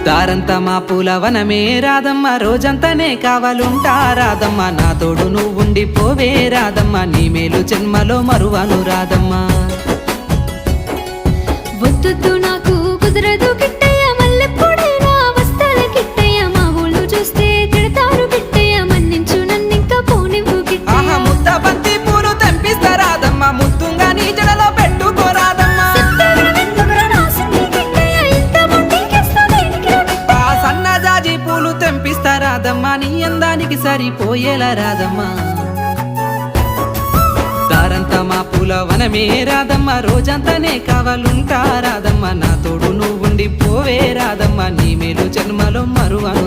దారంతా మా పూలవనమే రాదమ్మ, రోజంతానే కావాలుంటా రాదమ్మ, నా తోడు నువ్వుండి పోవే రాదమ్మ, నీ మేలు జన్మలో మరువను రాదమ్మ. వద్దు నాకు కుదరదు కిట్టయ్య, మల్లెప్పుడైనా వస్తాల కిట్టయ్య, మా ఊళ్ళు చూస్తే తిడతారు కిట్టయ్య, మన్నించు నన్నింకా పోనివ్వు కిట్టయ్య. ముద్ద బంతి పూలు తెంపిస్తా రాదమ్మ, ముద్దుంగా నీ జడలో పెట్టుకోరాదమ్మ. సన్నజాజి పూలు తెంపిస్తా రాదమ్మ, నీ అందానికి సరిపోయేలా రాదమ్మ. దారంతా మా పూలవనమే రాదమ్మ, రోజంతానే కావాలుంటా రాదమ్మ, నా తోడు నువ్వుండి పోవే రాదమ్మ, నీ మేలు జన్మలో మరువను